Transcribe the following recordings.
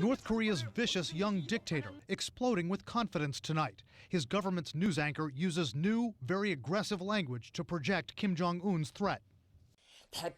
North Korea's vicious young dictator exploding with confidence tonight. His government's news anchor uses new, very aggressive language to project Kim Jong-un's threat.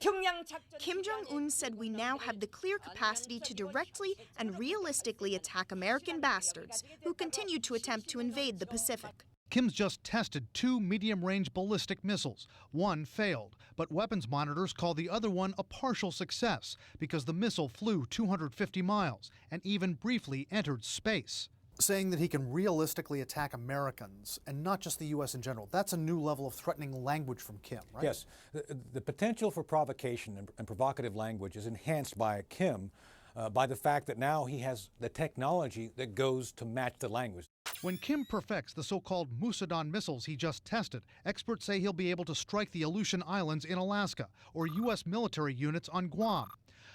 Kim Jong-un said we now have the clear capacity to directly and realistically attack American bastards who continue to attempt to invade the Pacific. Kim's just tested 2 medium-range ballistic missiles. One failed, but weapons monitors call the other one a partial success because the missile flew 250 miles and even briefly entered space. Saying that he can realistically attack Americans and not just the U.S. in general, that's a new level of threatening language from Kim, right? Yes. The potential for provocation and provocative language is enhanced by Kim by the fact that now he has the technology that goes to match the language. When Kim perfects the so-called Musadon missiles he just tested, experts say he'll be able to strike the Aleutian Islands in Alaska or U.S. military units on Guam.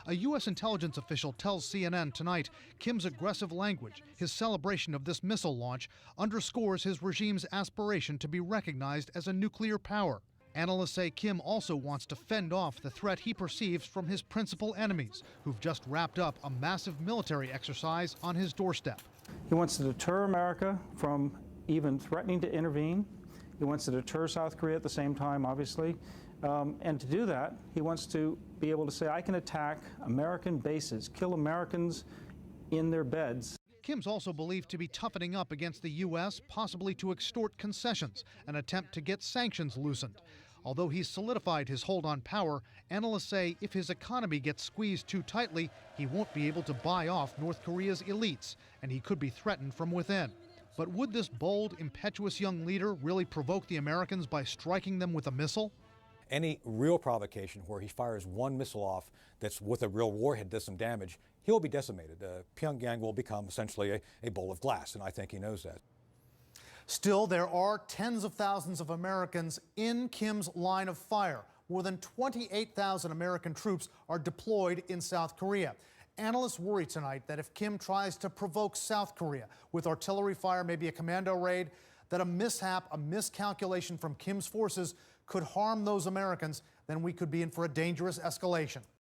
A U.S. intelligence official tells CNN tonight Kim's aggressive language, his celebration of this missile launch, underscores his regime's aspiration to be recognized as a nuclear power. Analysts say Kim also wants to fend off the threat he perceives from his principal enemies, who've just wrapped up a massive military exercise on his doorstep. He wants to deter America from even threatening to intervene. He wants to deter South Korea at the same time, obviously. And to do that, he wants to be able to say, I can attack American bases, kill Americans in their beds. Kim's also believed to be toughening up against the U.S., possibly to extort concessions, an attempt to get sanctions loosened. Although he's solidified his hold on power, analysts say if his economy gets squeezed too tightly, he won't be able to buy off North Korea's elites, and he could be threatened from within. But would this bold, impetuous young leader really provoke the Americans by striking them with a missile? Any real provocation where he fires one missile off that's with a real warhead does some damage, he'll be decimated. Pyongyang will become essentially a bowl of glass, and I think he knows that. Still, there are tens of thousands of Americans in Kim's line of fire. More than 28,000 American troops are deployed in South Korea. Analysts worry tonight that if Kim tries to provoke South Korea with artillery fire, maybe a commando raid, that a mishap, a miscalculation from Kim's forces could harm those Americans, then we could be in for a dangerous escalation.